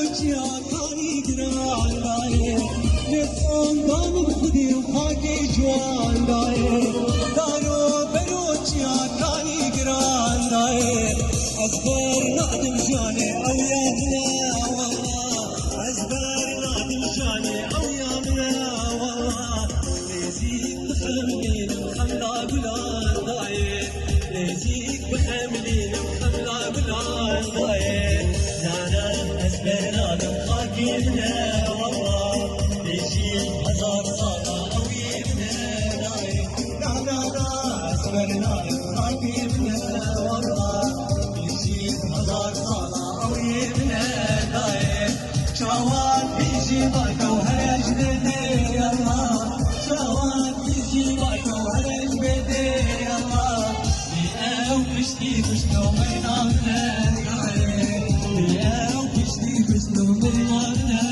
بروچیا کاری گران دایه نخوندم خودی و خاکی جوان دایه دارو بروچیا کاری گران دایه از بر نادم جانه او یامنا والله از بر نادم جانه او یامنا والله نزيك بخملين وخملا بلان دايه نزيك بخملين وخملا بلان دايه نانا أزبرنا من خاكينا والله نجيب هزار صلاة أو يبنا دايه نانا أزبرنا من خاكينا والله نجيب هزار صلاة أو يبنا دايه شوان بيجي باكا وهرج بدي الله شوان بيجي باكا وهرج بدي الله بيئة وبشتي بشتو مينامنا بيئة وبشتي بشتو مينامنا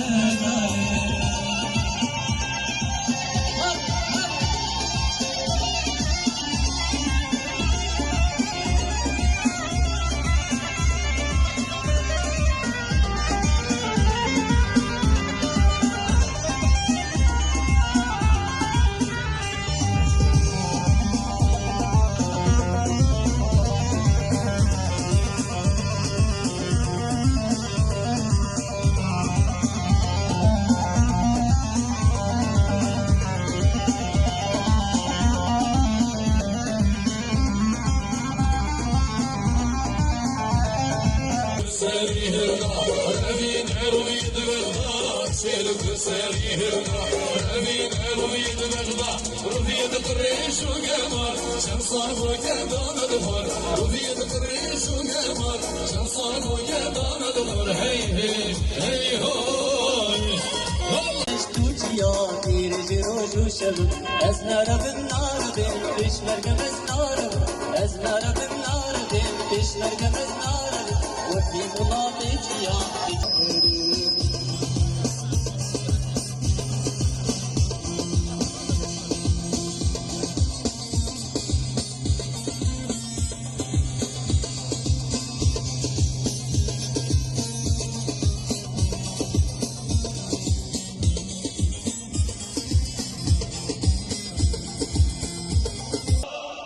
أزنار بالنار بين فيش مرقم أزنار أزنار بالنار بين فيش مرقم أزنار وفي مضافة يا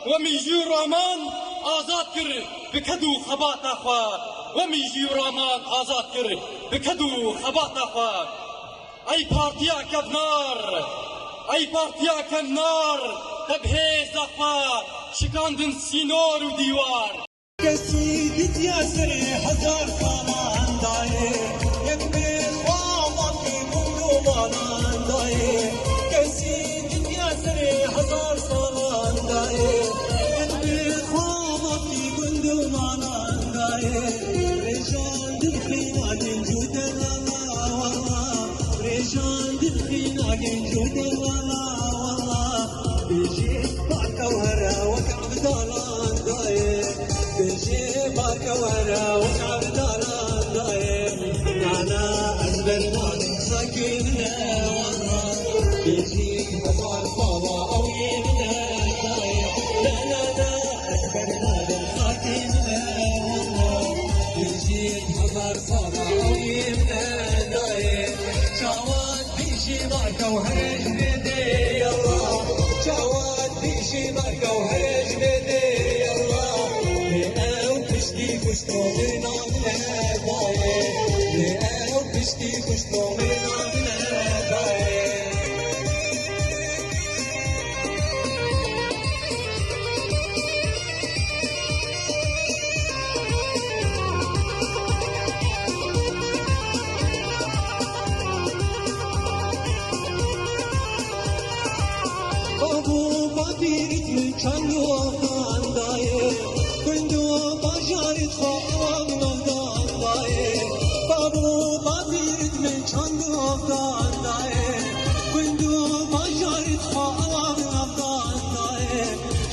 وميجي رامان آزاد كر بكدو خبات أخوات وميجي رامان آزاد كر بكدو خبات أخوات أي بارتيا كبنار أي بارتيا كنار تبهيز أخوات شكاندن سينور وديوار كسيدت يا سري هزار صلاة دايه يكبر خوامك كله مانا دايه كسيدت يا سري هزار صلاة دايه يكبر خوامك كله مانا دايه رجال دلخينا جنجود الله والله رجال دلخينا جنجود الله والله بيجي بعد وهرا وكعب دالان دايه بيجي بارك ورا وكعب دالان دايم نانا أزبرنا ساكننا والله بيجي هزار صلاة أو يمنا دايم نانا أزبرنا ساكننا والله بيجي هزار صلاة أو يمنا دايم شواد بيجي بارك وهرج بدي الله شواد بيجي بارك وهرج بدي Kushto mein naam hai gaye, le aao kishti kushto mein naam hai gaye. Babu badirit chandu khandaye, kundu bajarit khaam navdaye. Babu badirit mein chandu khandaye, kundu bajarit khaam navdaye.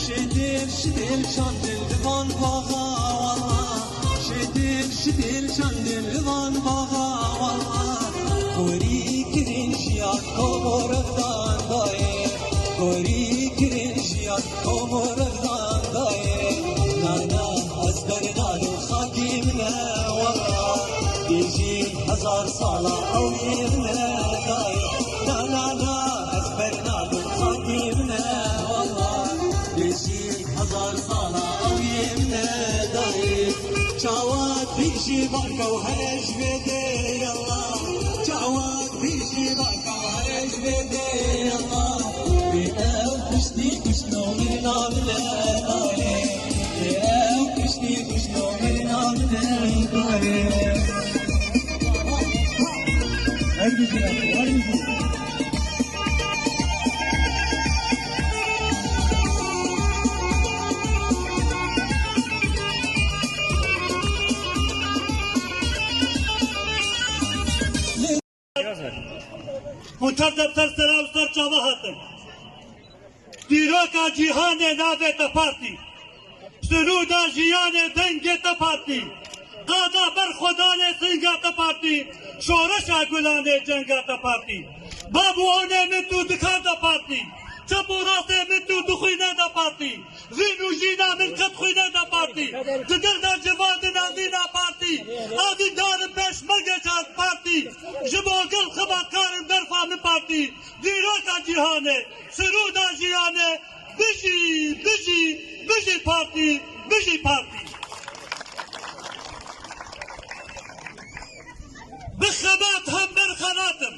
Shidil shidil chandil divan baha wallah, shidil shidil chandil divan baha wallah. Kori kirin shiyat komoravdan daye. Kori kirin shiyat komoravdan daye. Nana azbarna lo khakimna wallah. Biji hazar صلاة أو يمنا داير لا لا لا أسبرنا بالخاتمنا والله بيجي هزار صلاة أو يمنا داير شعوات بيجي بركة وهرج بدي يلا شعوات بيجي بركة وهرج بدي يلا بيقاو كشتي كشنو من عمنا داير بيقاو كشتي كشنو من عمنا داير منتظر سر چاوهاتن دیروکا جیهان ناویت پارتی سرودا جیان دنگت پارتی قادا برخودان سنگات پارتی شورشا گلان جنگات پارتی بابوانه من تو دکان پارتی چپو راسته من تو دخوینه دا پارتی زینو جینا من قد خوینه دا پارتی تدر دا جوان نازینا پارتی آدی دار پیش مگه چار پارتی جباگل خبات کارم برفا من پارتی دیروکا جیهانه سرودا جیانه بجی پارتی بخبات هم برخناتم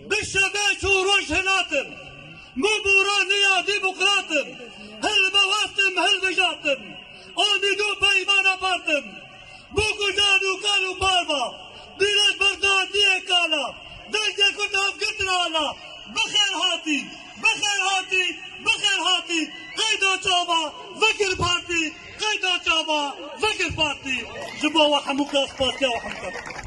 بشباش وروش هناتم مبوراني يا ديمقراطم هل بواسطم هل بجاتم آمدو بيمان بارتم بوكو جانو كانو باربا بلاد بردان ديه كالا دنجي كنت افقتنا على بخير هاتي قيدو چابا فكر بارتي قيدو چابا فكر بارتي جبوا وحموك اسباسيا وحمكم